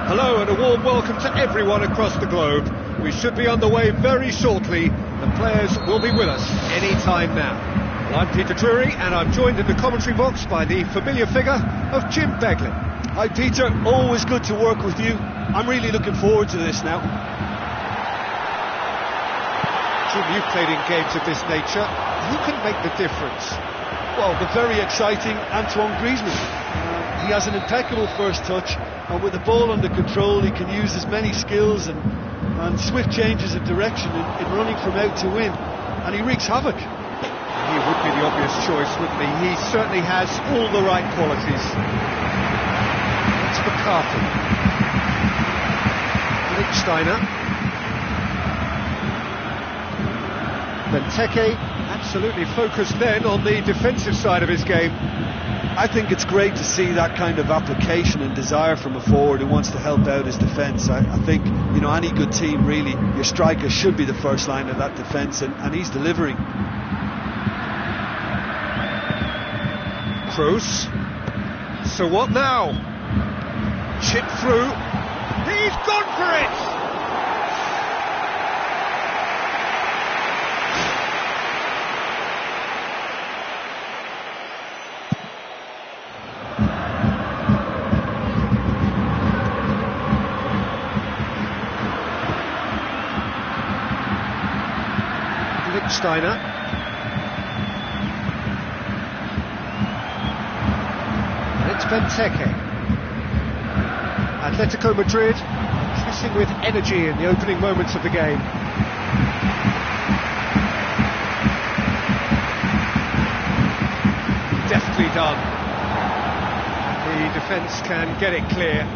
Hello and a warm welcome to everyone across the globe. We should be underway very shortly. The players will be with us any time now. Well, I'm Peter Drury and I'm joined in the commentary box by the familiar figure of Jim Beglin. Hi Peter, always good to work with you. I'm really looking forward to this now. Jim, you've played in games of this nature. Who can make the difference? Well, the very exciting Antoine Griezmann. He has an impeccable first touch, and with the ball under control he can use his many skills and swift changes of direction in running from out to in, and he wreaks havoc. He would be the obvious choice, wouldn't he? He certainly has all the right qualities. It's McCarthy. Lichtsteiner. Benteke absolutely focused then on the defensive side of his game. I think it's great to see that kind of application and desire from a forward who wants to help out his defence. I think, you know, any good team really, your striker should be the first line of that defence, and he's delivering. Kroos. So what now? Chip through. He's gone for it! Lichtsteiner. It's Benteke. Atletico Madrid pressing with energy in the opening moments of the game. Deftly done. The defence can get it clear.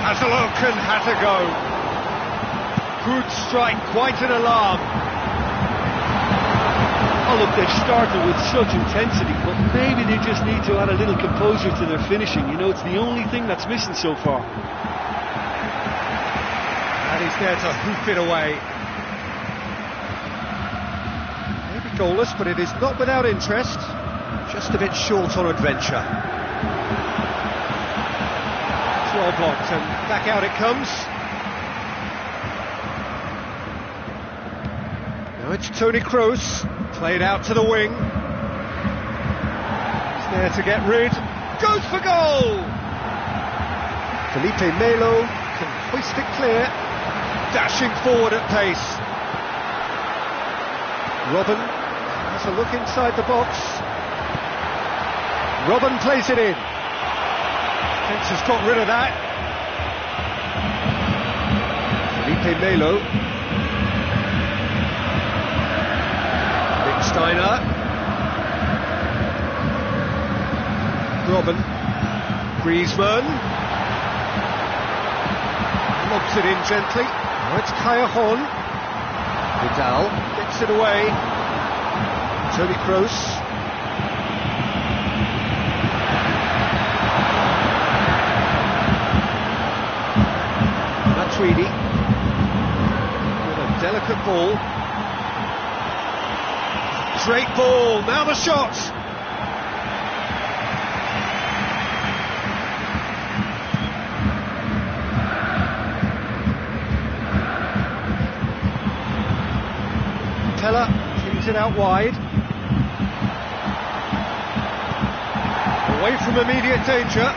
Has a look and had a go. Good strike, quite an alarm. Oh look, they started with such intensity, but maybe they just need to add a little composure to their finishing. You know, it's the only thing that's missing so far. And he's there to hoof it away. Maybe goalless, but it is not without interest. Just a bit short on adventure. Well blocked, and back out it comes. Now it's Toni Kroos, played out to the wing. He's there to get rid. Goes for goal! Felipe Melo can hoist it clear, dashing forward at pace. Robben has a look inside the box. Robben plays it in. Defence has got rid of that. Felipe Melo. Lichtsteiner. Robben. Griezmann. Lobs it in gently. Now it's Callejon. Vidal gets it away. Toni Kroos. Tweedy with a delicate ball. Great ball, now the shot! Pella cleans it out wide. Away from immediate danger.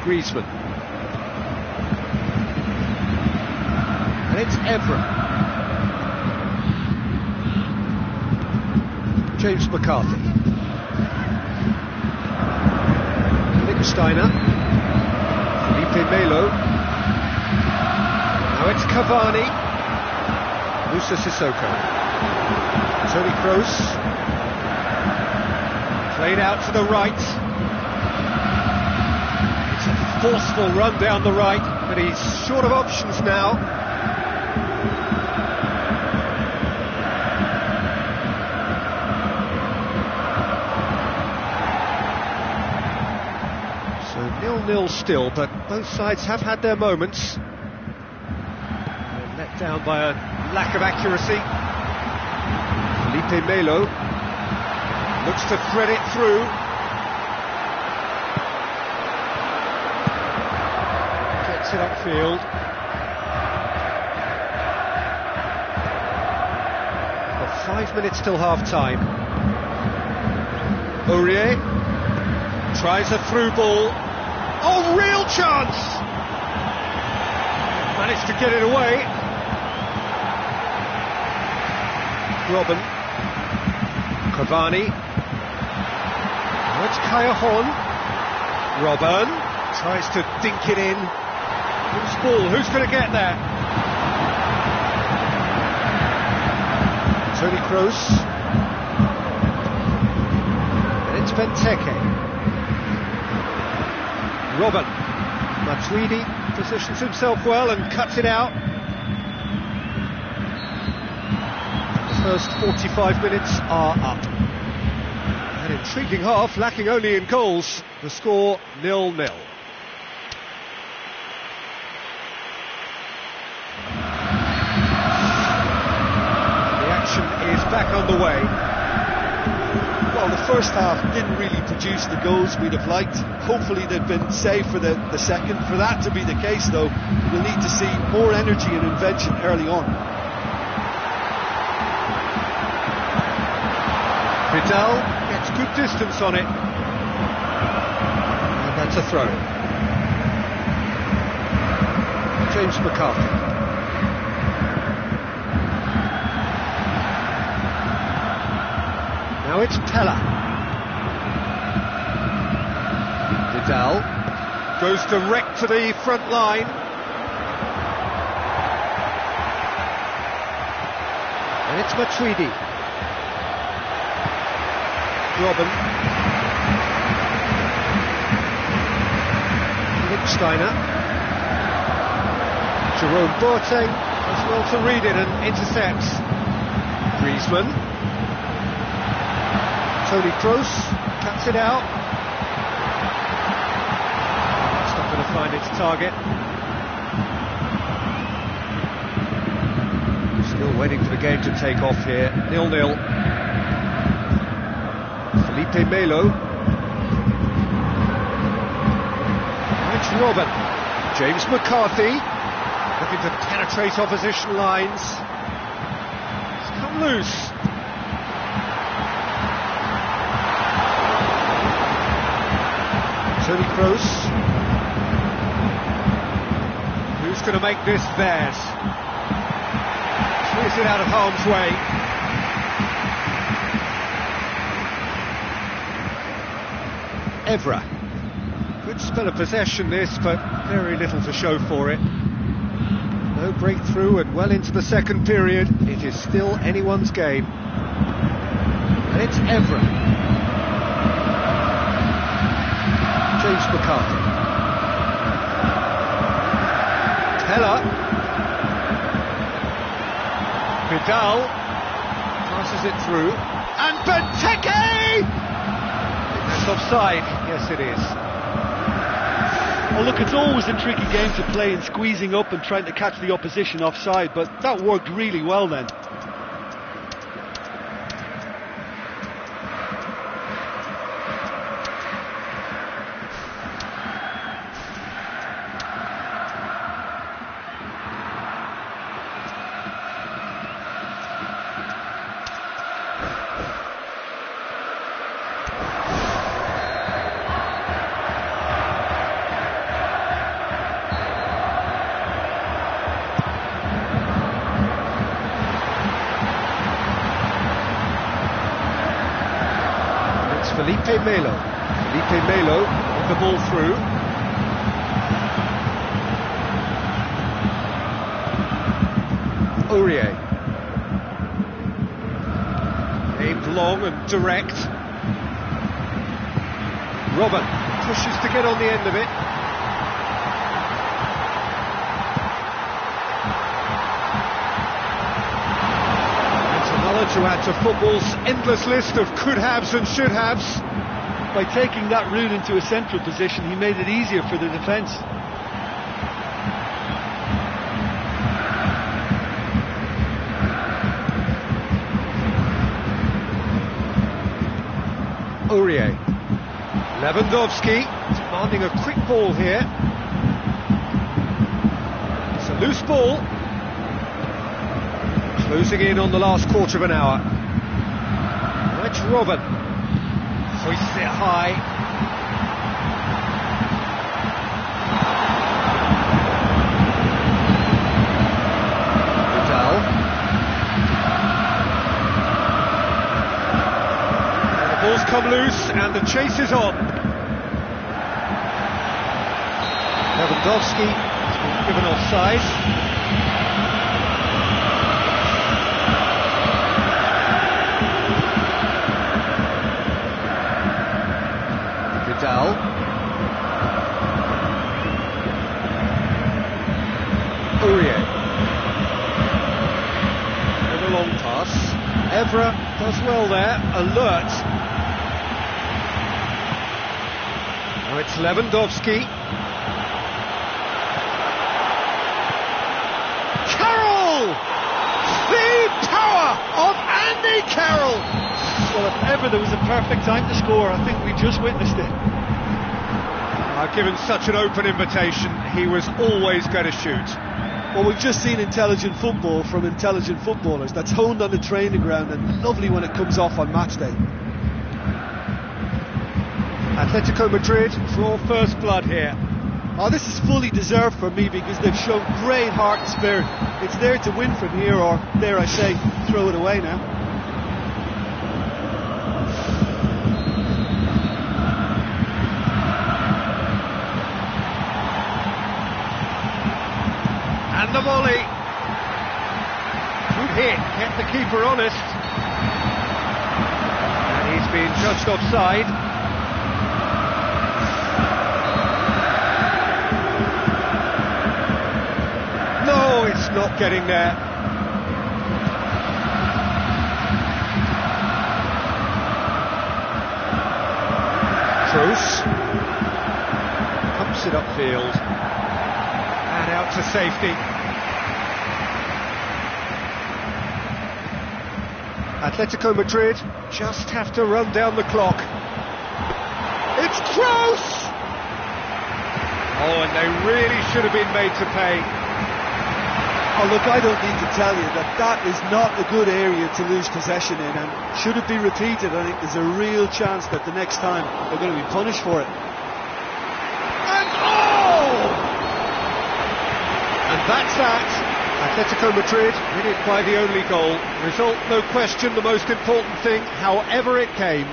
Griezmann. It's Evra. James McCarthy. Lichtsteiner. Felipe Melo. Now it's Cavani. Moussa Sissoko. Toni Kroos. Played out to the right. It's a forceful run down the right, but he's short of options now. So 0-0 still, but both sides have had their moments. They're let down by a lack of accuracy. Felipe Melo. Looks to thread it through. Gets it upfield. Got 5 minutes till half-time. Aurier tries a through ball. Oh, real chance! Managed to get it away. Robben. Cavani. Now it's Callejon. Robben tries to dink it in. Loose ball, who's going to get that? Toni Kroos. And it's Benteke. Robben. Matuidi positions himself well and cuts it out. The first 45 minutes are up. An intriguing half, lacking only in goals. The score 0-0. The action is back underway. Well, the first half didn't really produce the goals we'd have liked. Hopefully they've been saved for the second. For that to be the case, though, we'll need to see more energy and invention early on. Vidal gets good distance on it. And that's a throw. James McCarthy. Now it's Pella. Vidal goes direct to the front line. And it's Matuidi. Robben. Lichtsteiner. Jerome Boateng as well to read it and intercepts. Griezmann. Toni Kroos cuts it out. It's not going to find its target. Still waiting for the game to take off here. 0-0. Felipe Melo. It's Robben. James McCarthy looking to penetrate opposition lines. It's come loose. Toni Kroos. Who's going to make this theirs? Clears it out of harm's way. Evra. Good spell of possession this, but very little to show for it. No breakthrough and well into the second period. It is still anyone's game. And it's Evra. James McCarthy. Pella. Vidal passes it through. And Benteke! That's offside. Yes, it is. Well, look, it's always a tricky game to play in squeezing up and trying to catch the opposition offside, but that worked really well then. Felipe Melo. Felipe Melo with the ball through. Aurier. Aimed long and direct. Robben pushes to get on the end of it. To add to football's endless list of could-haves and should-haves. By taking that route into a central position, he made it easier for the defence. Aurier. Lewandowski demanding a quick ball here. It's a loose ball. Closing in on the last quarter of an hour. That's Robin. Hoists it high. Vidal. And the ball's come loose and the chase is on. Lewandowski has been given offside. Vidal. Aurier. With a long pass. Evra does well there, alert. Now it's Lewandowski. Carroll! The power of Andy Carroll! Well, if ever there was a perfect time to score, I think we just witnessed it. Given such an open invitation, he was always going to shoot. Well, we've just seen intelligent football from intelligent footballers. That's honed on the training ground and lovely when it comes off on match day. Atletico Madrid draw first blood here. Oh, this is fully deserved for me because they've shown great heart and spirit. It's there to win from here, or dare I say, throw it away now. And the volley. Good hit, kept the keeper honest. And he's been judged offside. No, it's not getting there. Kroos pumps it upfield. And out to safety. Atletico Madrid just have to run down the clock. It's Kroos! Oh, and they really should have been made to pay. Oh, look, I don't need to tell you that is not a good area to lose possession in, and should it be repeated, I think there's a real chance that the next time they're going to be punished for it. And And that's that. Atletico Madrid win it by the only goal. Result, no question, the most important thing, however it came.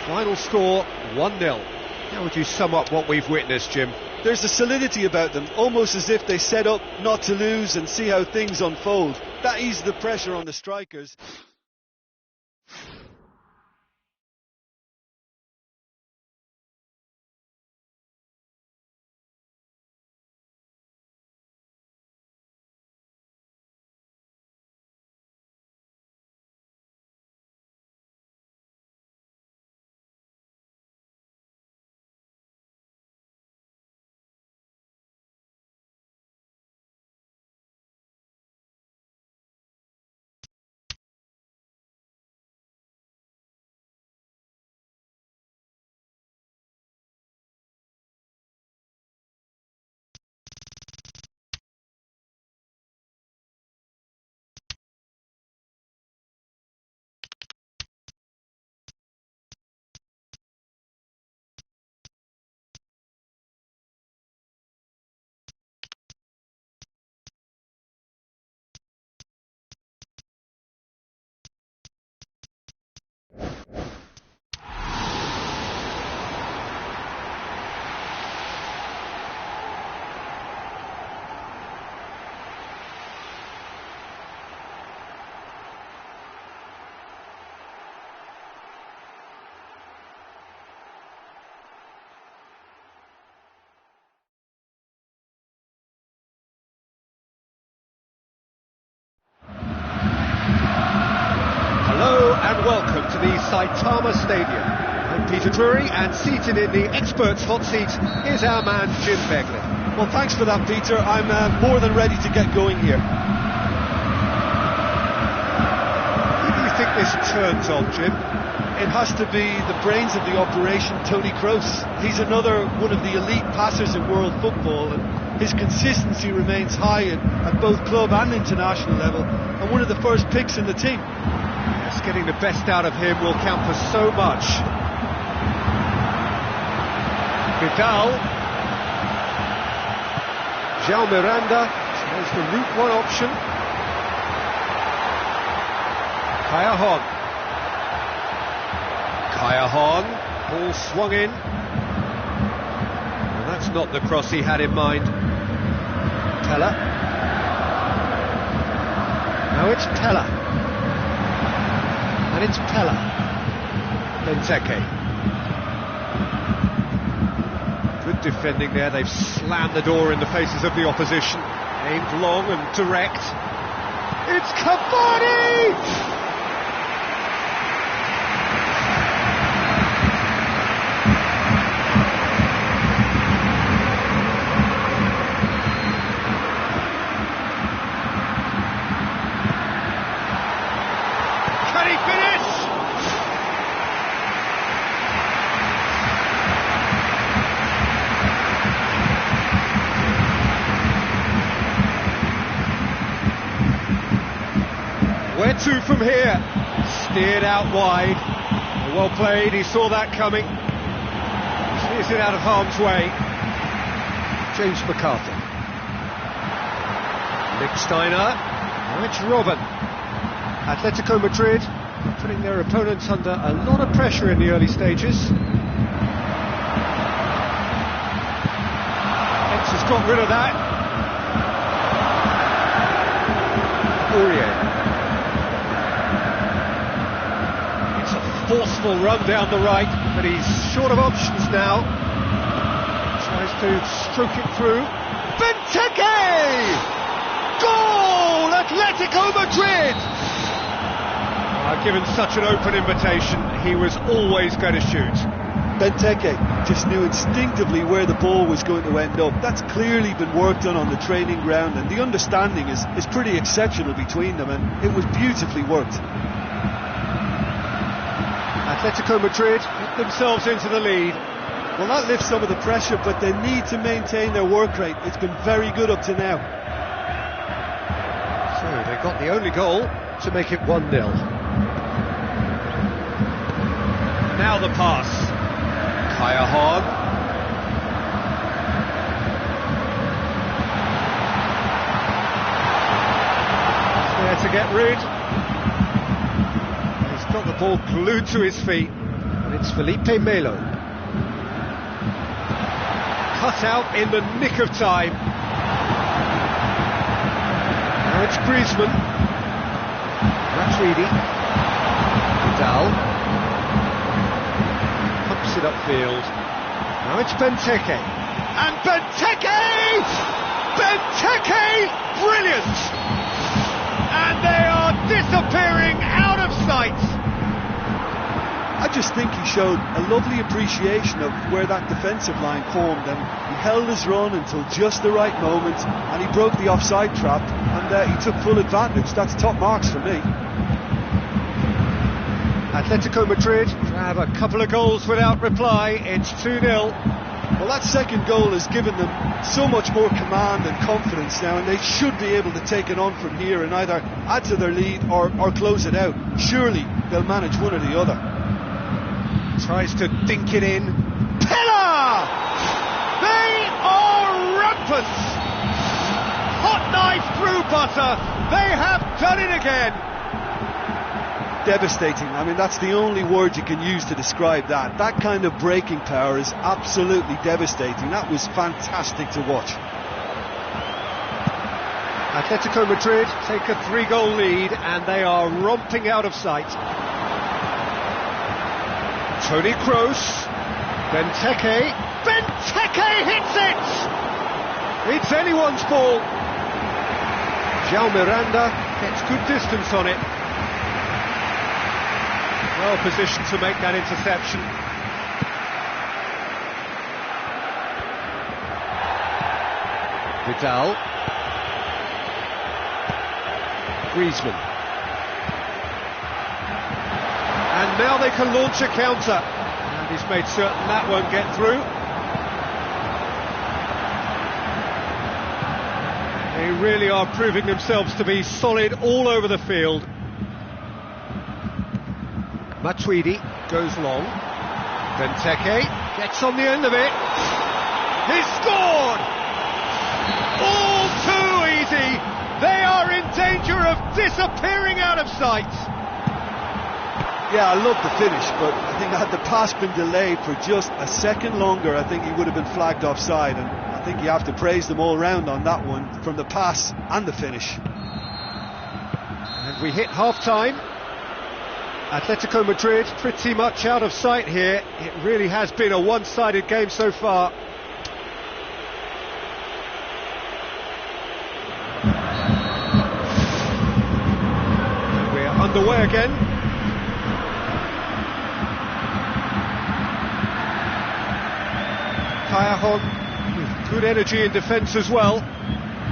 Final score, 1-0. How would you sum up what we've witnessed, Jim? There's a solidity about them, almost as if they set up not to lose and see how things unfold. That eases the pressure on the strikers. And welcome to the Saitama Stadium. I'm Peter Drury, and seated in the experts' hot seat is our man Jim Beglin. Well, thanks for that, Peter. I'm more than ready to get going here. Who do you think this turns on, Jim? it has to be the brains of the operation, Toni Kroos. He's another one of the elite passers in world football, and his consistency remains high at both club and international level, and one of the first picks in the team. Yes, getting the best out of him will count for so much. Vidal. João Miranda. There's the route one option. Kaya Hahn, ball swung in. Well, that's not the cross he had in mind. Pella. Now it's Pella. And it's Pella. Benteke. Good defending there, they've slammed the door in the faces of the opposition. Aimed long and direct. It's Cavani! Where to from here? Steered out wide. Well played, he saw that coming. Steers it out of harm's way. James McCarthy. Nick Steiner. Now it's Robben. Atletico Madrid putting their opponents under a lot of pressure in the early stages. X has got rid of that. Aurier. Forceful run down the right, but he's short of options now. Tries to stroke it through. Benteke! Goal! Atletico Madrid! Given such an open invitation, he was always going to shoot. Benteke just knew instinctively where the ball was going to end up. That's clearly been worked on the training ground, and the understanding is pretty exceptional between them, and it was beautifully worked. Atletico Madrid get themselves into the lead. Well, that lifts some of the pressure, but they need to maintain their work rate. It's been very good up to now. So they got the only goal to make it 1-0. Now the pass. Kaya Hahn. There to get rid. Got the ball glued to his feet, and it's Felipe Melo. Cut out in the nick of time. Now it's Griezmann. Matuidi. Vidal. Pumps it upfield. Now it's Benteke. And Benteke! Benteke! Brilliant! And they are disappearing out of sight. I just think he showed a lovely appreciation of where that defensive line formed, and he held his run until just the right moment, and he broke the offside trap, and he took full advantage. That's top marks for me. Atletico Madrid have a couple of goals without reply. It's 2-0. Well, that second goal has given them so much more command and confidence now, and they should be able to take it on from here and either add to their lead or close it out. Surely they'll manage one or the other. Tries to dink it in. Pella! They are rampant! Hot knife through butter. They have done it again. Devastating. I mean, that's the only word you can use to describe that. That kind of breaking power is absolutely devastating. That was fantastic to watch. Atletico Madrid take a 3-goal lead, and they are romping out of sight. Toni Kroos, Benteke hits it! It's anyone's ball. João Miranda gets good distance on it. Well positioned to make that interception. Vidal. Griezmann. And And now they can launch a counter. And he's made certain that won't get through. They really are proving themselves to be solid all over the field. Matuidi goes long. Benteke gets on the end of it. He's scored! All too easy. They are in danger of disappearing out of sight. Yeah, I love the finish, but I think had the pass been delayed for just a second longer, I think he would have been flagged offside, and I think you have to praise them all round on that one, from the pass and the finish. And we hit half-time. Atletico Madrid pretty much out of sight here. It really has been a one-sided game so far. And we're underway again. Callejon with good energy in defence as well.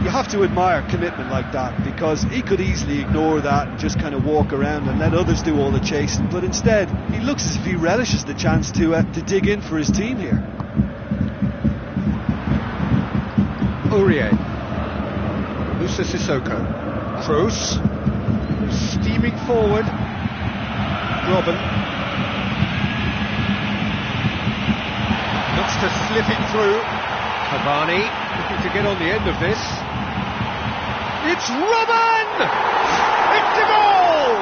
You have to admire commitment like that, because he could easily ignore that and just kind of walk around and let others do all the chasing, but instead he looks as if he relishes the chance to dig in for his team here. Aurier, Moussa Sissoko, Kroos, steaming forward. Robben looks to slip it through. Cavani looking to get on the end of this. It's Robben! It's a goal!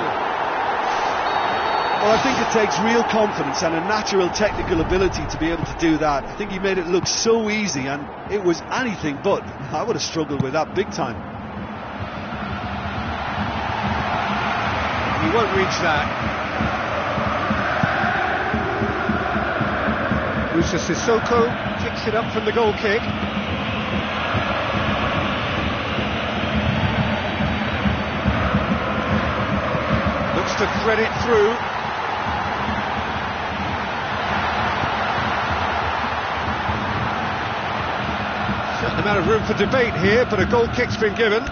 Well, I think it takes real confidence and a natural technical ability to be able to do that. I think he made it look so easy, and it was anything but. I would have struggled with that big time. He won't reach that. Moussa Sissoko kicks it up from the goal kick. Looks to thread it through. Certain amount of room for debate here, but a goal kick's been given.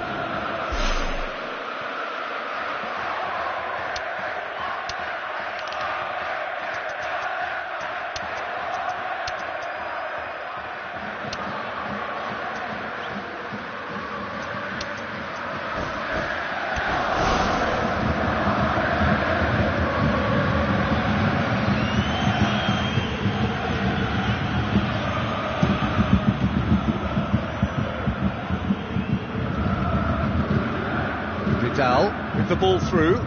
Vidal with the ball through.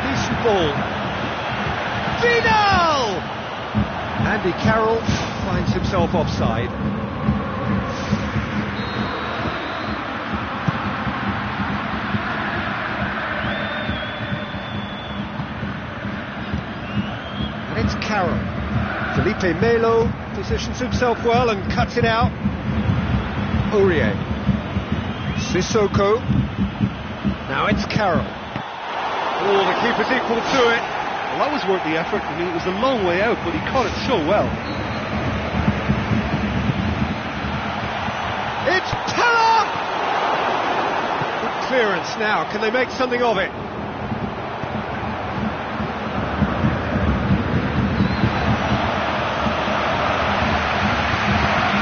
Decent ball. Vidal! Andy Carroll finds himself offside. And it's Carroll. Felipe Melo positions himself well and cuts it out. Aurier. Sissoko. Now it's Carroll. Oh, the keeper's equal to it. Well, that was worth the effort. I mean, it was a long way out, but he caught it so well. It's Pella! Good clearance now. Can they make something of it?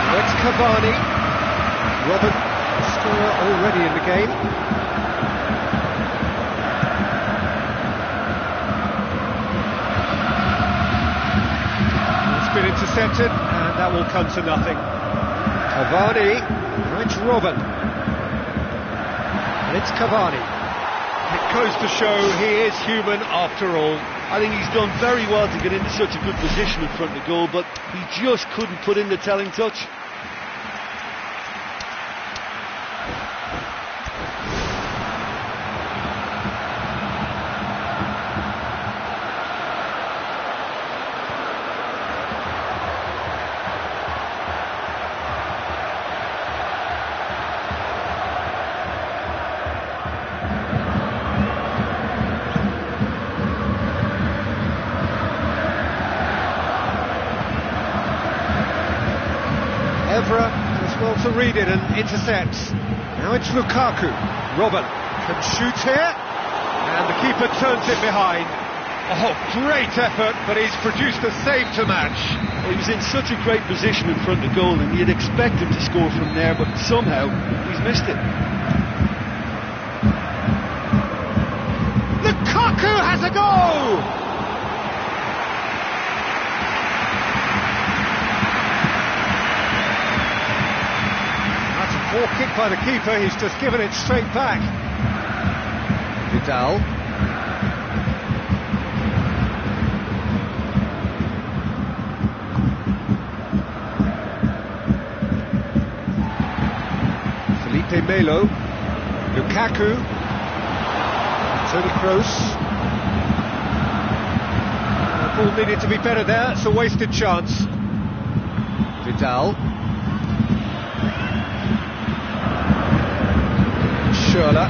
Now it's Cavani. Robben, scorer already in the game. It's been intercepted, and that will come to nothing. Cavani, now it's Robben. And it's Cavani. It goes to show he is human after all. I think he's done very well to get into such a good position in front of the goal, but he just couldn't put in the telling touch. Evra does well to read it and intercepts. Now it's Lukaku. Robben can shoot here. And the keeper turns it behind. Oh, great effort, but he's produced a save to match. Well, he was in such a great position in front of goal, and you'd expect him to score from there, but somehow he's missed it. Lukaku has a go! That's a poor kick by the keeper, he's just given it straight back. Vidal. Felipe Melo, Lukaku, Toni Kroos. The ball needed to be better there, it's a wasted chance. Vidal. Schürrle.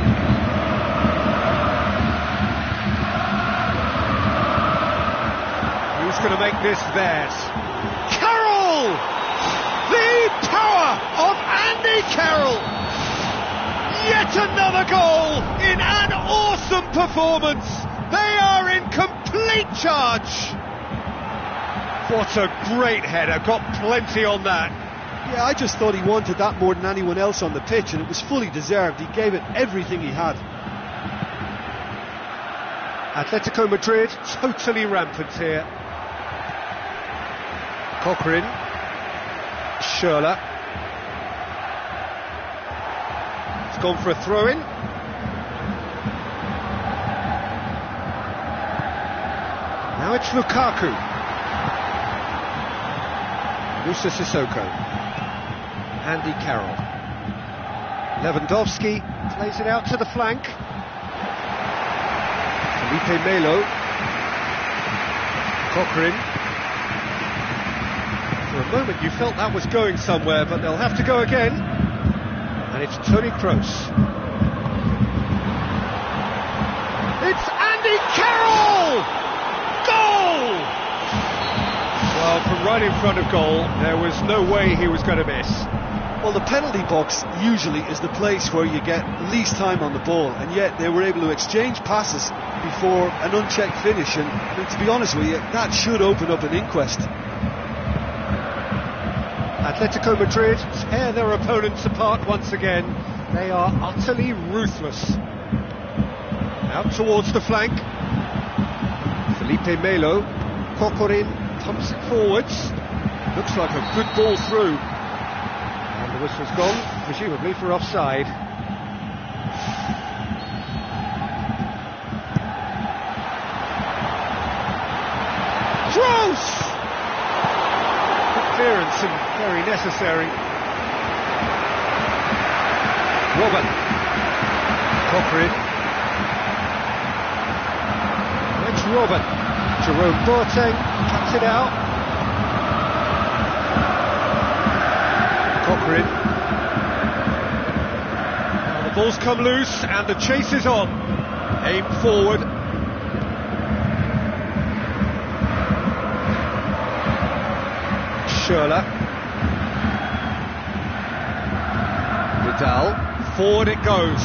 Who's going to make this theirs? Carroll! The power of Andy Carroll! Yet another goal in an awesome performance. They are in complete charge. What a great header, got plenty on that. Yeah, I just thought he wanted that more than anyone else on the pitch, and it was fully deserved. He gave it everything he had. Atletico Madrid totally rampant here. Cochrane, Schürrle. It's gone for a throw-in. Now it's Lukaku. Moussa Sissoko. Andy Carroll. Lewandowski plays it out to the flank. Felipe Melo. Cochrane. For a moment you felt that was going somewhere, but they'll have to go again. And it's Toni Kroos. It's Andy Carroll! Goal! Well, from right in front of goal, there was no way he was going to miss. Well, the penalty box usually is the place where you get least time on the ball, and yet they were able to exchange passes before an unchecked finish, and to be honest with you, that should open up an inquest. Atletico Madrid tear their opponents apart once again. They are utterly ruthless. Out towards the flank. Felipe Melo. Cochrane pumps it forwards. Looks like a good ball through. And the whistle's gone, presumably for offside. Kroos! Clearance and very necessary. Robben. Cochrane. It's Robben. Jerome Boateng cuts it out. Cochrane. Now the ball's come loose and the chase is on. Aim forward. Schürrle. Vidal. Forward it goes.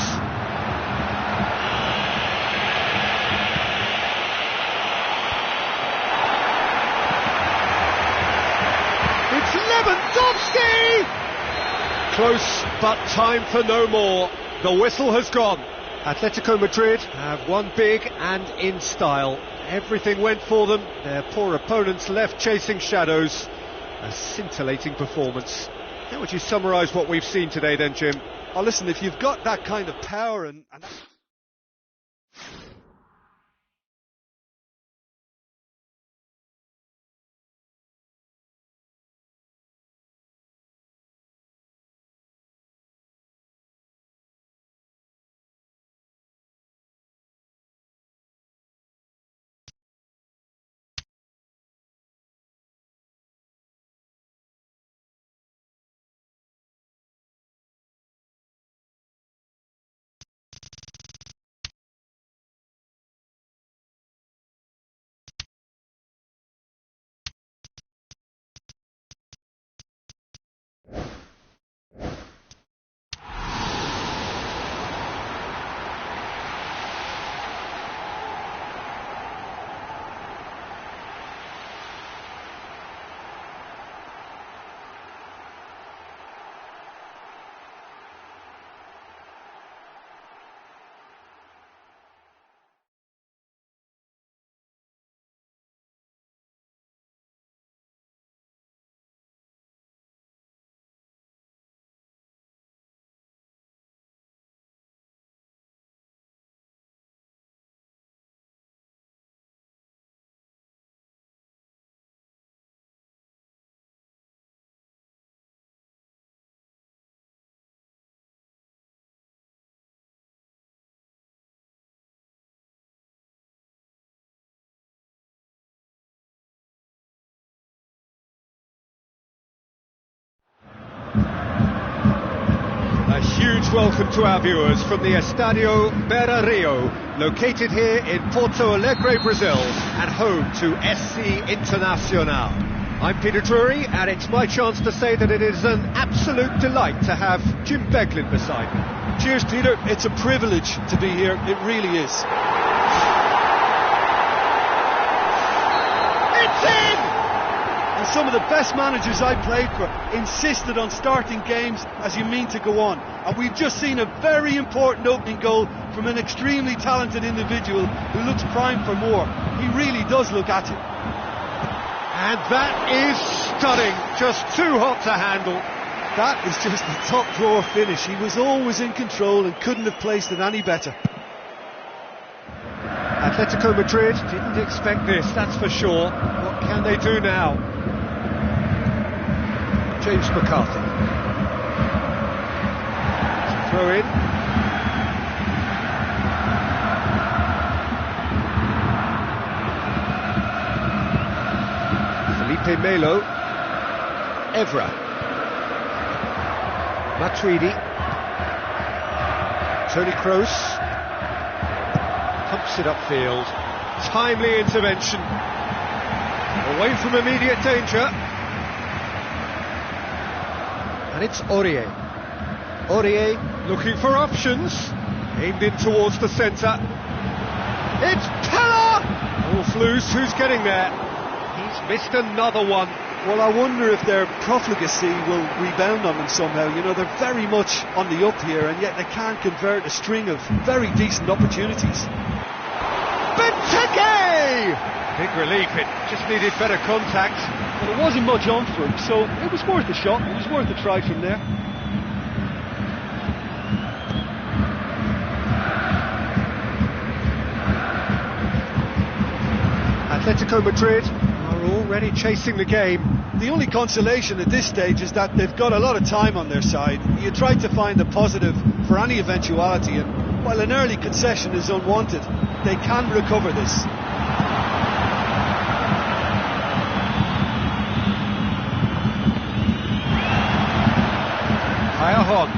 It's Lewandowski! Close, but time for no more. The whistle has gone. Atletico Madrid have won big and in style. Everything went for them. Their poor opponents left chasing shadows. A scintillating performance. How would you summarise what we've seen today then, Jim? Oh, listen, if you've got that kind of power and welcome to our viewers from the Estadio Beira Rio, located here in Porto Alegre, Brazil, and home to SC Internacional. I'm Peter Drury, and it's my chance to say that it is an absolute delight to have Jim Beglin beside me. Cheers, Peter. It's a privilege to be here. It really is. It's in! And some of the best managers I played for insisted on starting games as you mean to go on. And we've just seen a very important opening goal from an extremely talented individual who looks primed for more. He really does look at it. And that is stunning, just too hot to handle. That is just a top drawer finish. He was always in control and couldn't have placed it any better. Atletico Madrid didn't expect this, that's for sure. What can they do now? James McCarthy. Throw in. Felipe Melo. Evra. Matuidi. Toni Kroos. Pumps it upfield. Timely intervention. Away from immediate danger. And it's Aurier. Aurier looking for options. Aimed in towards the centre. It's Pella! All's loose, who's getting there? He's missed another one. Well, I wonder if their profligacy will rebound on them somehow. You know, they're very much on the up here, and yet they can't convert a string of very decent opportunities. Benteke! Big relief, it just needed better contact. Well, there wasn't much on for him, so it was worth a shot. It was worth a try from there. Atletico Madrid are already chasing the game. The only consolation at this stage is that they've got a lot of time on their side. You try to find the positive for any eventuality, and while an early concession is unwanted, they can recover this. Cajajon.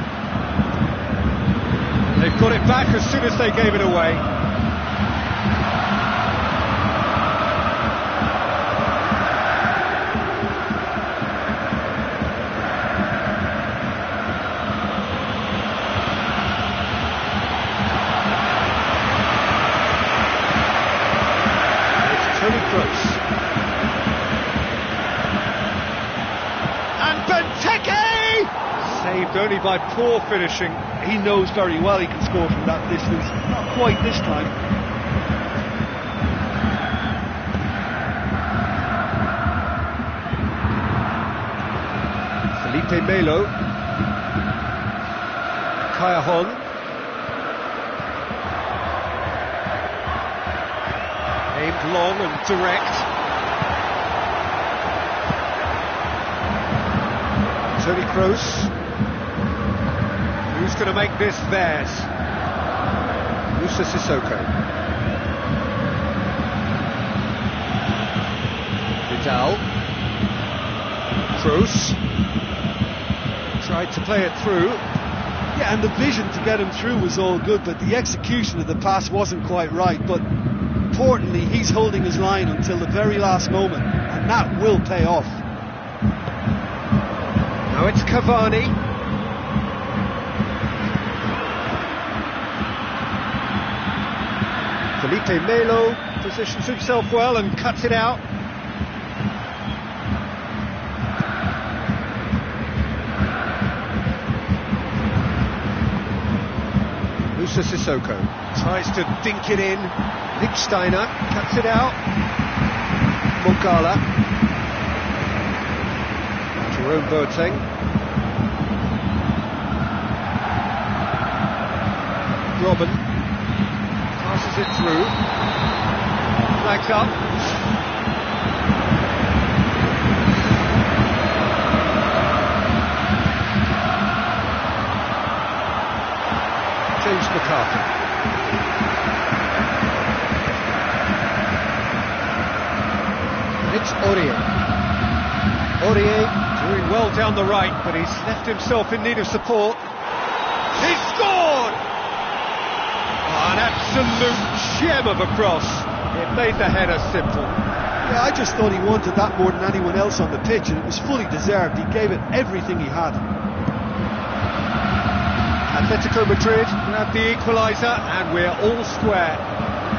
They've got it back as soon as they gave it away. It's Toni Kroos. And Benteke! Saved only by poor finishing. He knows very well he can score from that distance. Not quite this time. Felipe Melo. Cajajon. Aimed long and direct. Toni Kroos. Who's going to make this theirs? Moussa Sissoko. Vidal. Kroos. Tried to play it through. Yeah, and the vision to get him through was all good, but the execution of the pass wasn't quite right. But importantly, he's holding his line until the very last moment, and that will pay off. Now it's Cavani. Felipe Melo positions himself well and cuts it out. Moussa Sissoko tries to dink it in. Nick Steiner cuts it out. Mogala. Jerome Boateng. Robin. Passes it through. Flags up. James McCarthy. It's Aurier. Aurier doing well down the right, but he's left himself in need of support. He scored! Oh, an absolute gem of a cross. It made the header simple. Yeah, I just thought he wanted that more than anyone else on the pitch, and it was fully deserved. He gave it everything he had. Atletico Madrid grab the equaliser, and we're all square.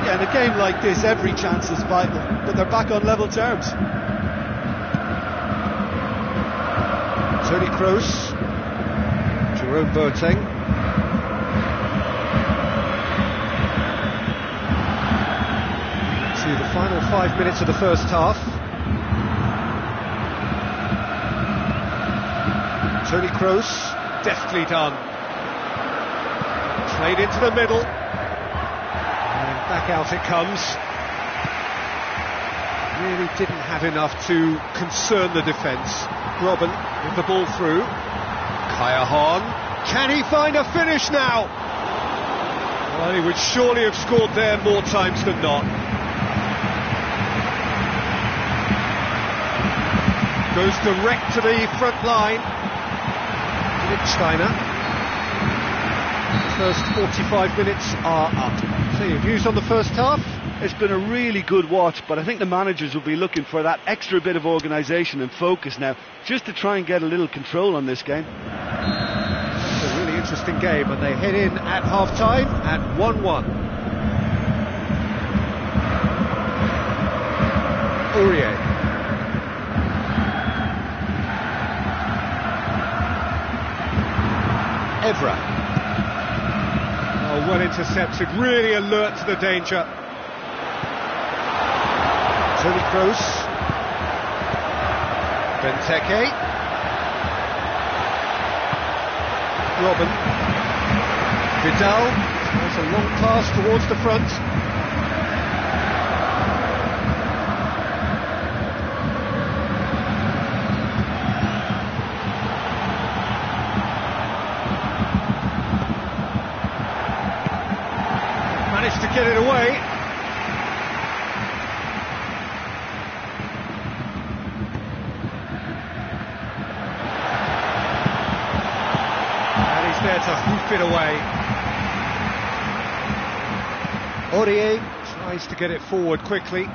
Yeah, in a game like this, every chance is vital, but they're back on level terms. Toni Kroos, Jerome Boateng. To the final 5 minutes of the first half. Toni Kroos, deftly done. Played into the middle. And back out it comes. Really didn't have enough to concern the defence. Robben with the ball through. Kaya Hahn, can he find a finish now? Well, he would surely have scored there more times than not. Goes direct to the front line. Lichtsteiner. The first 45 minutes are up. So your views on the first half? It's been a really good watch, but I think the managers will be looking for that extra bit of organisation and focus now, just to try and get a little control on this game. It's a really interesting game, and they head in at half-time at 1-1. Aurier. Evra. Oh, well intercepted, really alert to the danger. Toni Kroos. Benteke. Robben. Vidal. There's a long pass towards the front. Managed to get it away. There to hoof it away. Aurier tries to get it forward quickly.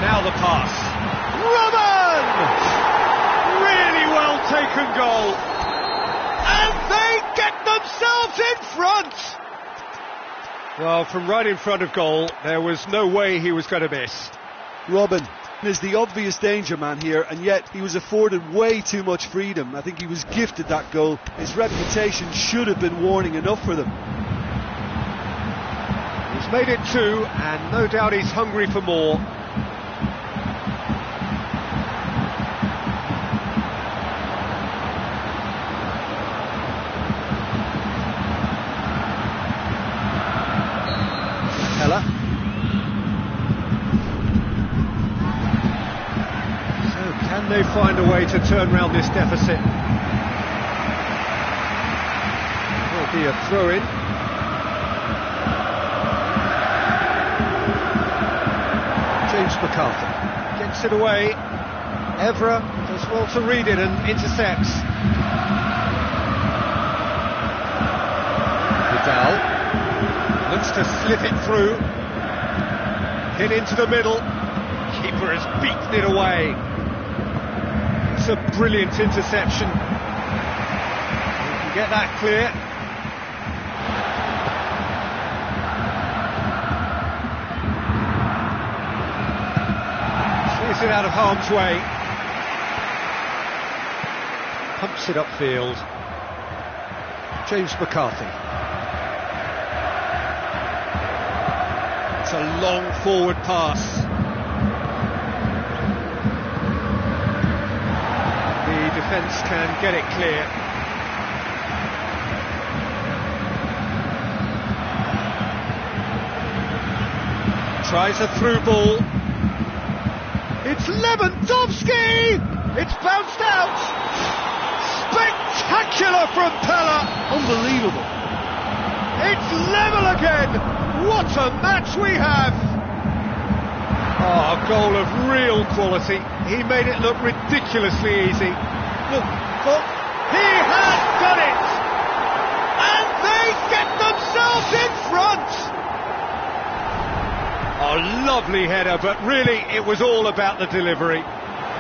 Now the pass. Robben! Really well taken goal. And they get themselves in front! Well, from right in front of goal, there was no way he was going to miss. Robben is the obvious danger man here, and yet he was afforded way too much freedom. I think he was gifted that goal. His reputation should have been warning enough for them. He's made it 2, and no doubt he's hungry for more. So can they find a way to turn round this deficit? Will be a throw-in. James McCarthy gets it away. Evra does well to read it and intercepts. Vidal looks to slip it through. Hit into the middle. Keeper has beaten it away. It's a brilliant interception. You can get that clear. Clears it out of harm's way. Pumps it upfield. James McCarthy. It's a long forward pass. The defence can get it clear. Tries a through ball. It's Lewandowski! It's bounced out! Spectacular from Pella! Unbelievable. It's level again! what a match we have! Oh, a goal of real quality. He made it look ridiculously easy. Look, he has done it! And they get themselves in front! Oh, lovely header, but really it was all about the delivery.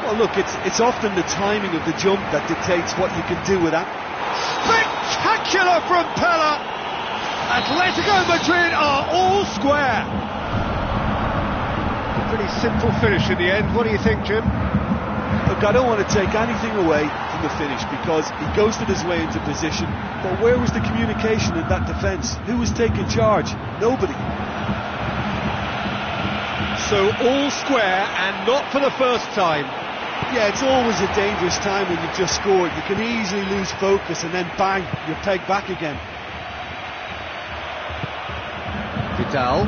Well, look, it's often the timing of the jump that dictates what you can do with that. Spectacular from Pella! Atletico Madrid are all square. A pretty simple finish in the end. What do you think, Jim? Look, I don't want to take anything away from the finish because he ghosted his way into position, but where was the communication in that defence? Who was taking charge? Nobody. So all square and not for the first time. Yeah, it's always a dangerous time when you've just scored. You can easily lose focus and then bang, you're pegged back again. Vidal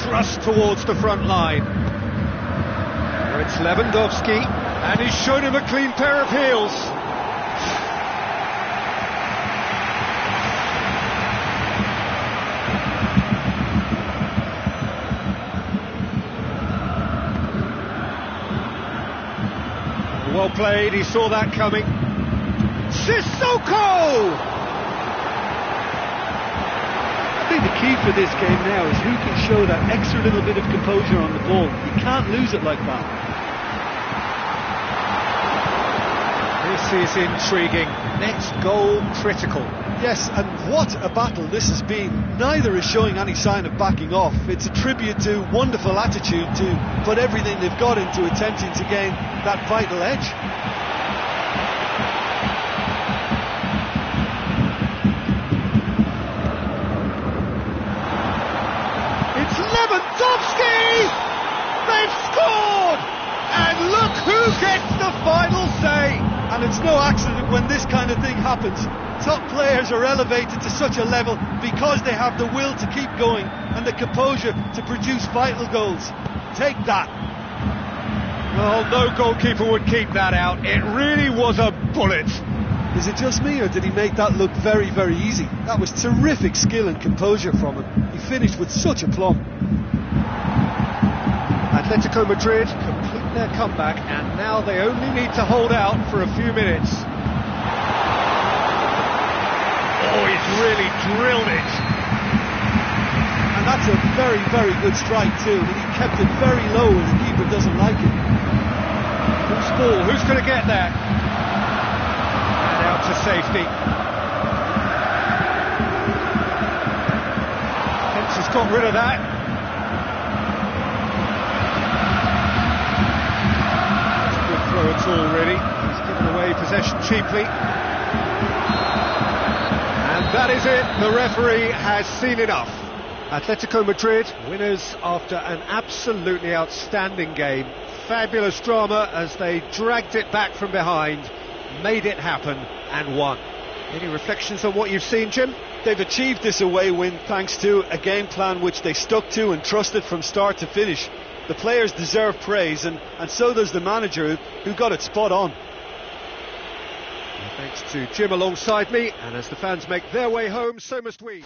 thrust towards the front line. Now it's Lewandowski, and he's shown him a clean pair of heels. Well played, he saw that coming. Sissoko! I think the key for this game now is who can show that extra little bit of composure on the ball. You can't lose it like that. This is intriguing. Next goal critical. Yes, and what a battle this has been. Neither is showing any sign of backing off. It's a tribute to wonderful attitude to put everything they've got into attempting to gain that vital edge. It's Lewandowski! They've scored! And look who gets the final say! And it's no accident when this kind of thing happens. Top players are elevated to such a level because they have the will to keep going and the composure to produce vital goals. Take that. Well, no goalkeeper would keep that out. It really was a bullet. Is it just me, or did he make that look very, very easy? That was terrific skill and composure from him. He finished with such aplomb. Atletico Madrid complete their comeback, and now they only need to hold out for a few minutes. Oh, he's really drilled it. And that's a very, very good strike too. He kept it very low and the keeper doesn't like it. Who's ball? Who's going to get there? And out to safety. Hence has got rid of that. That's a good throw at all, really. He's given away possession cheaply. And that is it. The referee has seen enough. Atletico Madrid, winners after an absolutely outstanding game. Fabulous drama as they dragged it back from behind, made it happen and won. Any reflections on what you've seen, Jim? They've achieved this away win thanks to a game plan which they stuck to and trusted from start to finish. The players deserve praise, and so does the manager who got it spot on. Thanks to Jim alongside me, and as the fans make their way home, so must we.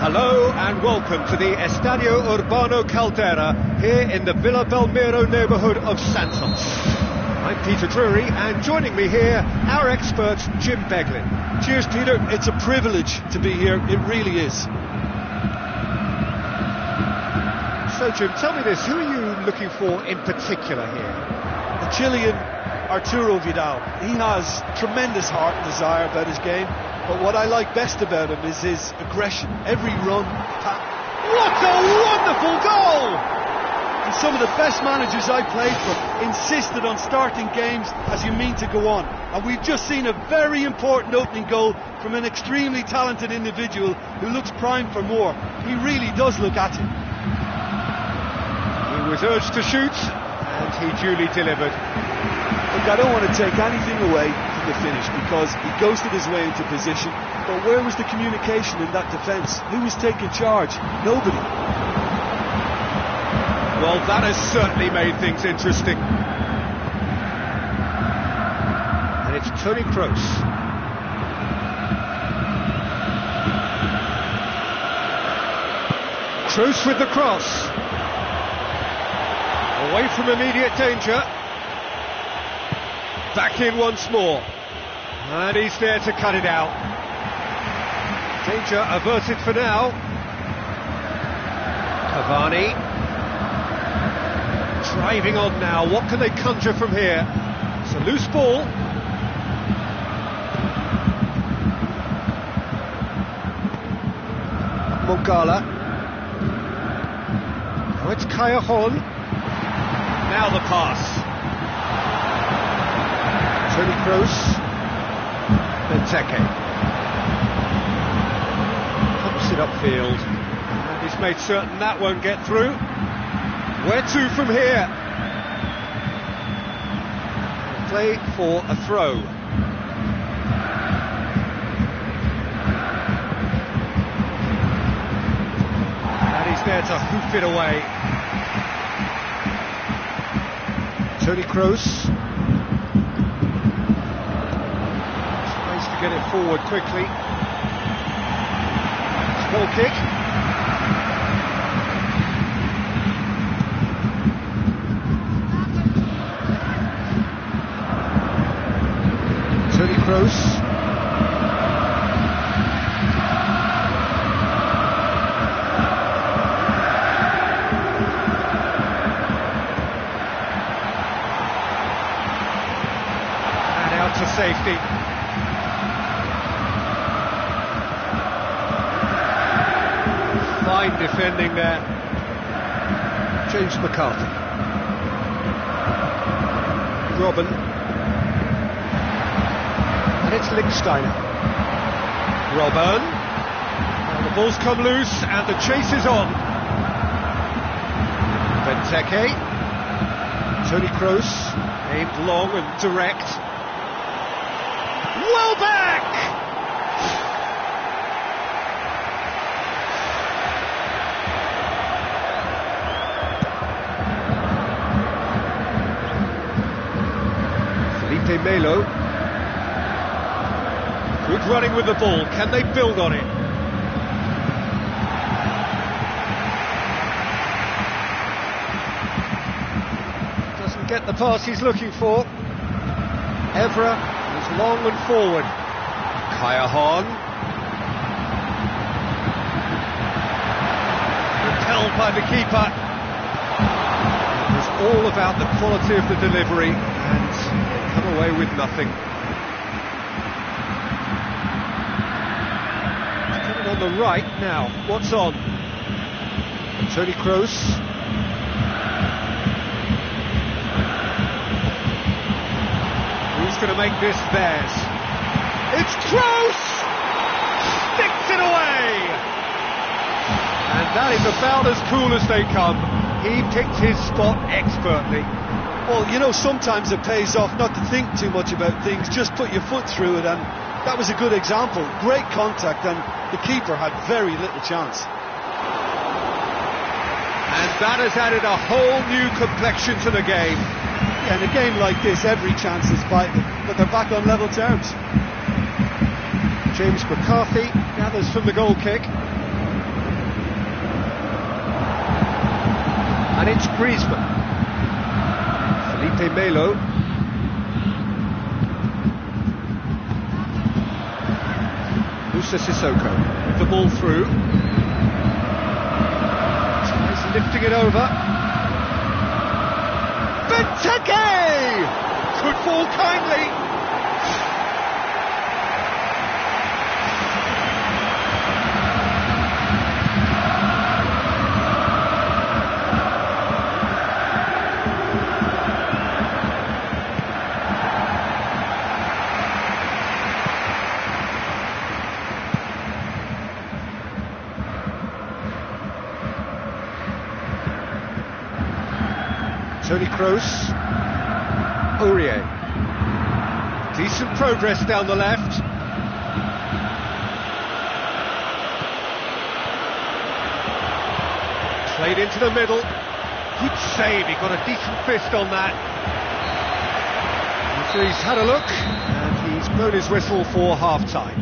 Hello and welcome to the Estadio Urbano Caldera here in the Villa Belmiro neighbourhood of Santos. I'm Peter Drury, and joining me here, our expert Jim Beglin. Cheers, Peter. It's a privilege to be here. It really is. So, Jim, tell me this. Who are you looking for in particular here? The Chilean Arturo Vidal. He has tremendous heart and desire about his game, but what I like best about him is his aggression. Every run. What a wonderful goal! And some of the best managers I played for insisted on starting games as you mean to go on. And we've just seen a very important opening goal from an extremely talented individual who looks primed for more. He really does look at it. He was urged to shoot, and he duly delivered. Look, I don't want to take anything away from the finish because he ghosted his way into position, but where was the communication in that defence? Who was taking charge? Nobody. Well, that has certainly made things interesting. And it's Toni Kroos. Kroos with the cross. Away from immediate danger. Back in once more. And he's there to cut it out. Danger averted for now. Cavani. Driving on now, what can they conjure from here? It's a loose ball. Mogala. Oh, it's Callejon. Now the pass. Toni Kroos. Benteke. Pumps it upfield. And he's made certain that won't get through. Where to from here? Play for a throw. And he's there to hoof it away. Toni Kroos. Tries to get it forward quickly. Goal kick. Toni Kroos. And out to safety. Fine defending there. James McCarthy. Robben. It's Lichtsteiner. Robben. And the ball's come loose and the chase is on. Benteke. Toni Kroos. Aimed long and direct. Well back! Felipe Melo. Good running with the ball. Can they build on it? Doesn't get the pass he's looking for. Evra is long and forward. Callejon. Repelled by the keeper. It was all about the quality of the delivery, and they come away with nothing. On the right now, what's on? Toni Kroos. Who's going to make this theirs? It's Kroos! Sticks it away! And that is about as cool as they come. He picked his spot expertly. Well, you know, sometimes it pays off not to think too much about things, just put your foot through it, and that was a good example. Great contact, and the keeper had very little chance. And that has added a whole new complexion to the game. Yeah, in a game like this, every chance is vital, but they're back on level terms. James McCarthy gathers from the goal kick. And it's Griezmann. Felipe Melo. Moussa Sissoko with the ball through. Tries lifting it over. Benteke! Could fall kindly. Toni Kroos, Aurier, decent progress down the left. Played into the middle, good save, he got a decent fist on that. So he's had a look, and he's blown his whistle for half-time.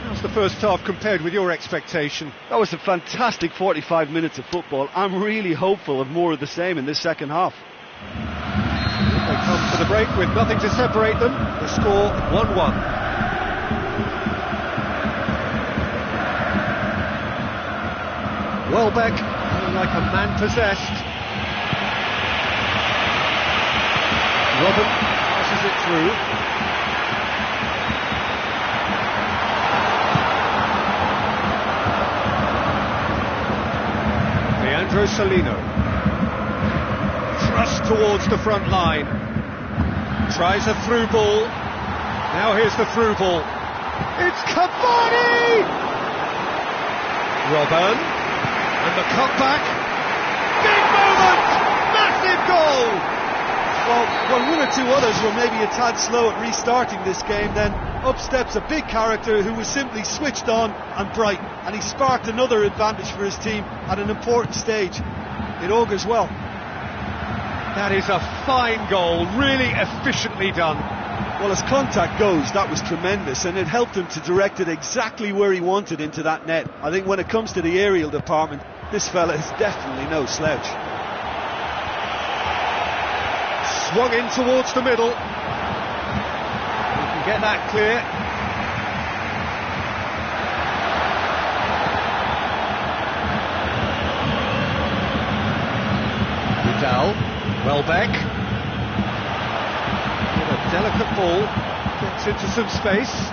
How's the first half compared with your expectation? That was a fantastic 45 minutes of football. I'm really hopeful of more of the same in this second half. They come to the break with nothing to separate them. The score 1-1. Welbeck, like a man possessed. Robben passes it through. Leandro Salino. Thrust towards the front line. Tries a through ball. Now here's the through ball. It's Cavani! Robben. And the cutback. Big moment! Massive goal! Well, one or two others were maybe a tad slow at restarting this game, then up steps a big character who was simply switched on and bright, and he sparked another advantage for his team at an important stage. It augurs well. That is a fine goal, really efficiently done. Well, as contact goes, that was tremendous, and it helped him to direct it exactly where he wanted into that net. I think when it comes to the aerial department, this fella is definitely no slouch. Swung in towards the middle. You can get that clear. Vidal. Welbeck, with a delicate ball, gets into some space.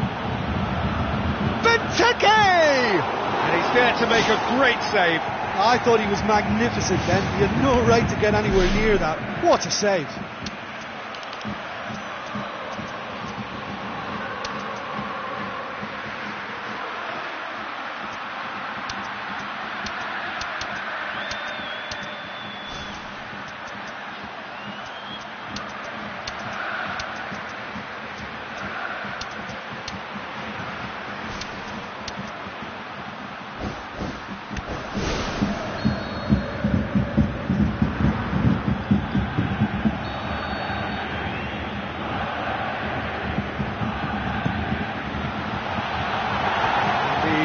Benteke! And he's there to make a great save. I thought he was magnificent then. He had no right to get anywhere near that. What a save.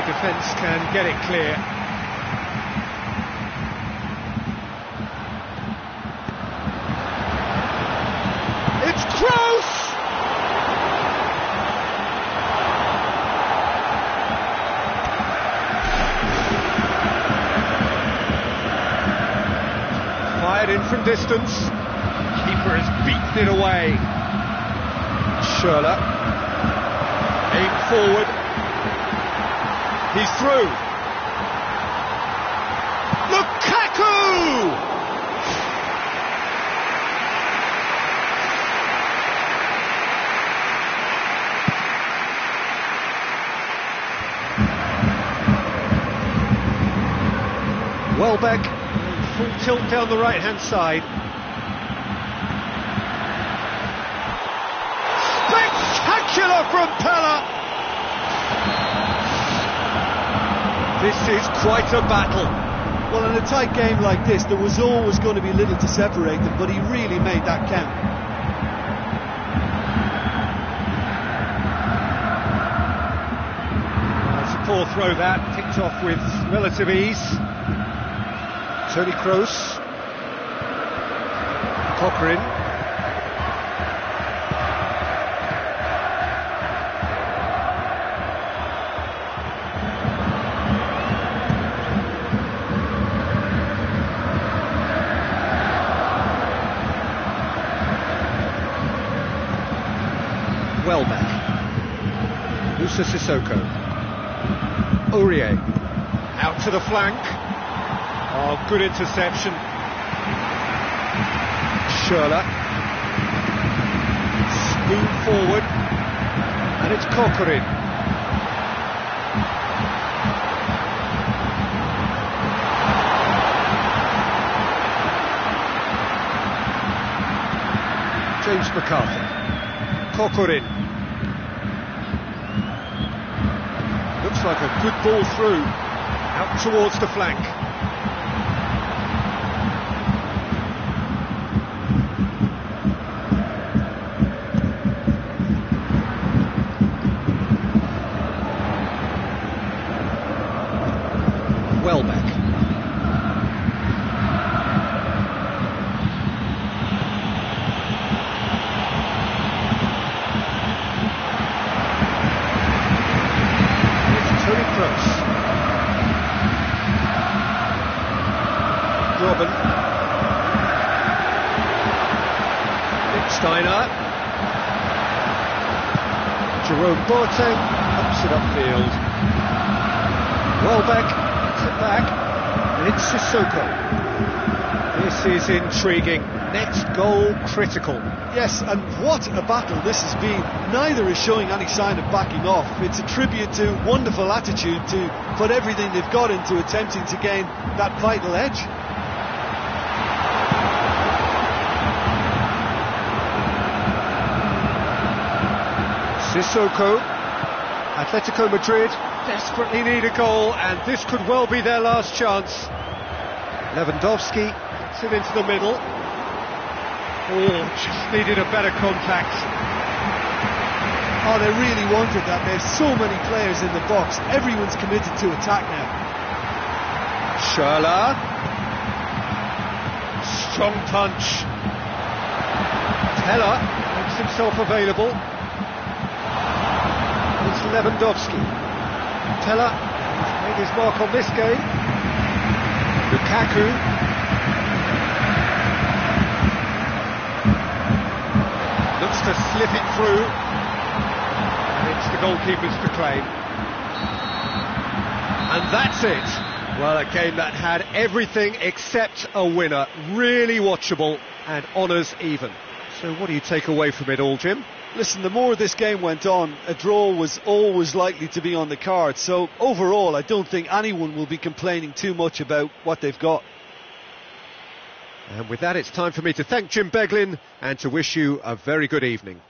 Defence can get it clear. It's Kroos! Fired in from distance. Keeper has beaten it away. Schürrle. Aimed forward. He's through. Lukaku! Welbeck, full tilt down the right-hand side. Spectacular from Pella! This is quite a battle. Well, in a tight game like this, there was always going to be little to separate them, but he really made that count. That's a poor throw that, picked off with relative ease. Toni Kroos. Cochrane. Welbeck. Moussa Sissoko. Aurier. Out to the flank. Oh, good interception. Schürrle. Spoon forward. And it's Cochrane. James McCarthy. Cochrane. Looks like a good ball through. Out towards the flank. Welbeck. It's Toni Kroos. Robben. Steiner. Jerome Boateng ups it upfield. Welbeck. Back, and it's Sissoko. This is intriguing. Next goal critical. Yes, and what a battle this has been. Neither is showing any sign of backing off. It's a tribute to wonderful attitude to put everything they've got into attempting to gain that vital edge. Sissoko. Atletico Madrid desperately need a goal, and this could well be their last chance. Lewandowski gets it into the middle. Oh, just needed a better contact. Oh, they really wanted that. There's so many players in the box. Everyone's committed to attack now. Schürrle. Strong punch. Teller makes himself available. It's Lewandowski. Teller has made his mark on this game. Lukaku. Looks to slip it through. And it's the goalkeeper's to claim. And that's it. Well, a game that had everything except a winner. Really watchable and honours even. So what do you take away from it all, Jim? Listen, the more this game went on, a draw was always likely to be on the card. So overall, I don't think anyone will be complaining too much about what they've got. And with that, it's time for me to thank Jim Beglin and to wish you a very good evening.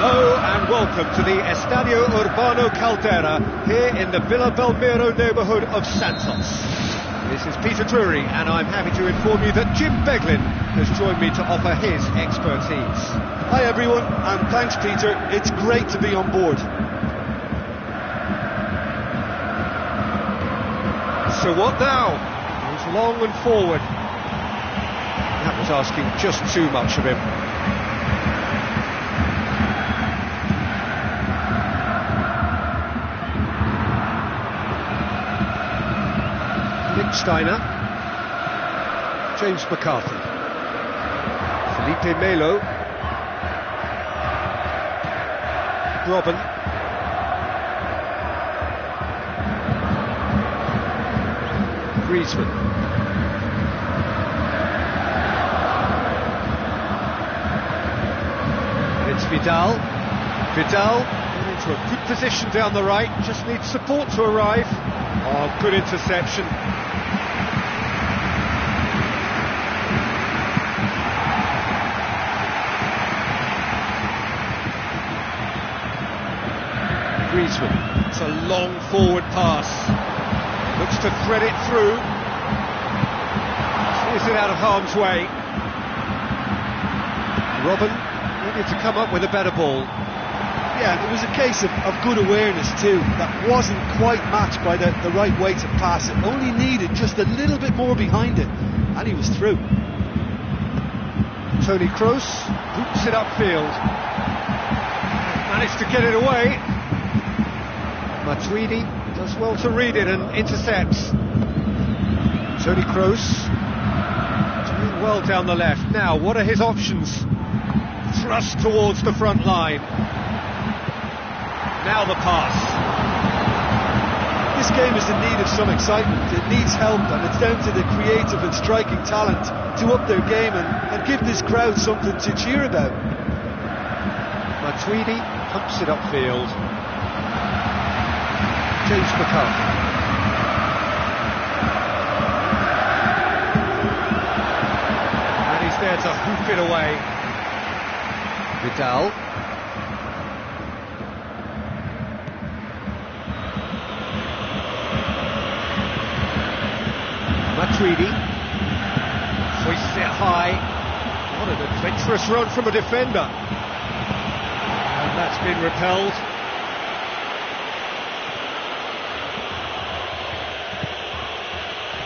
Hello and welcome to the Estadio Urbano Caldera here in the Villa Belmiro neighbourhood of Santos. This is Peter Drury and I'm happy to inform you that Jim Beglin has joined me to offer his expertise. Hi everyone, and thanks Peter, it's great to be on board. So what now? He's long and forward. That was asking just too much of him. Steiner, James McCarthy, Felipe Melo, Robben, Griezmann, and it's Vidal into a good position down the right, just needs support to arrive. Oh, good interception. Griezmann, it's a long forward pass, looks to thread it through, clears it out of harm's way. Robben needed to come up with a better ball. Yeah, it was a case of good awareness too, that wasn't quite matched by the right way to pass it, only needed just a little bit more behind it, and he was through. Toni Kroos hoops it upfield, managed to get it away. Matuidi does well to read it and intercepts. Toni Kroos doing well down the left. Now, what are his options? Thrust towards the front line. Now the pass. This game is in need of some excitement. It needs help, and it's down to the creative and striking talent to up their game and give this crowd something to cheer about. Matuidi pumps it upfield. James McCarthy. And he's there to hoop it away. Vidal. Matuidi. Hoists it high. What an adventurous run from a defender. And that's been repelled.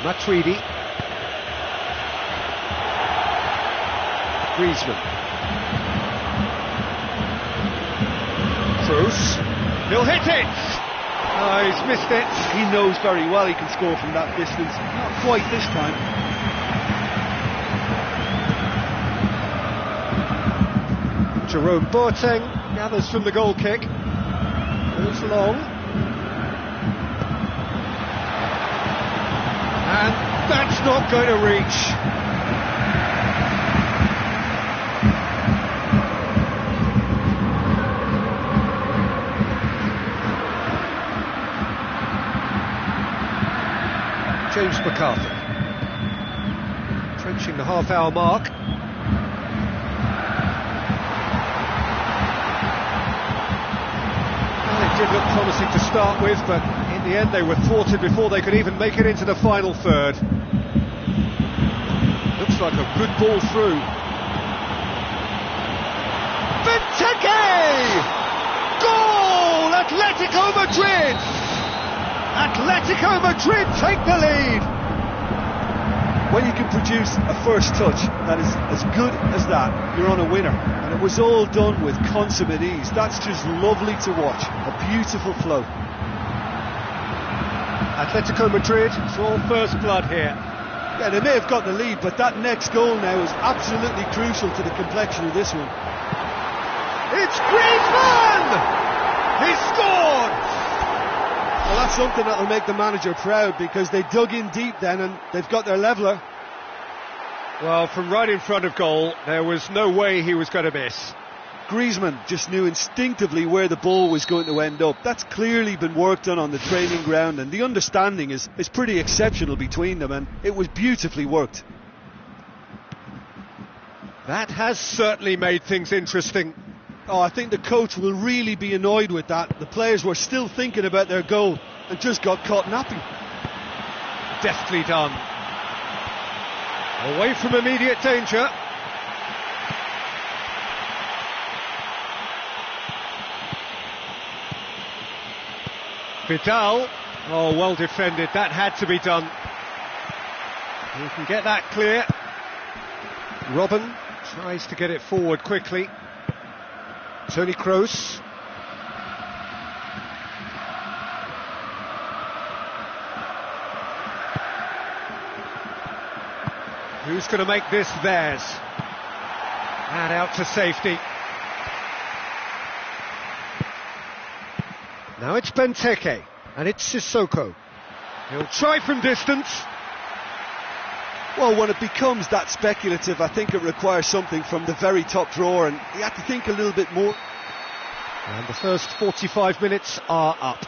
Matuidi, Griezmann, Kroos, he'll hit it! Oh, he's missed it. He knows very well he can score from that distance, not quite this time. Jerome Boateng gathers from the goal kick, goes long. And that's not going to reach. James McCarthy, trenching the half-hour mark. Well, it did look promising to start with, but in the end they were thwarted before they could even make it into the final third. Looks like a good ball through. Benteke! Goal! Atletico Madrid! Atletico Madrid take the lead! When you can produce a first touch that is as good as that, you're on a winner. And it was all done with consummate ease. That's just lovely to watch. A beautiful flow. Atletico Madrid, it's all first blood here. Yeah, they may have got the lead, but that next goal now is absolutely crucial to the complexion of this one. It's Griezmann! He scored! Well, that's something that'll make the manager proud, because they dug in deep then and they've got their leveller. Well, from right in front of goal, there was no way he was going to miss. Griezmann just knew instinctively where the ball was going to end up. That's clearly been worked on the training ground, and the understanding is pretty exceptional between them, and it was beautifully worked. That has certainly made things interesting. Oh, I think the coach will really be annoyed with that. The players were still thinking about their goal and just got caught napping. Deftly done. Away from immediate danger. Vidal. Oh, well defended. That had to be done. You can get that clear. Robben tries to get it forward quickly. Toni Kroos. Who's going to make this theirs? And out to safety. Now it's Benteke, and it's Sissoko. He'll try from distance. Well, when it becomes that speculative, I think it requires something from the very top drawer, and you have to think a little bit more. And the first 45 minutes are up.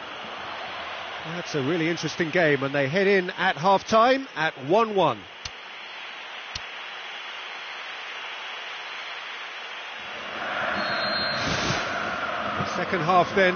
That's a really interesting game, and they head in at half-time at 1-1. The second half then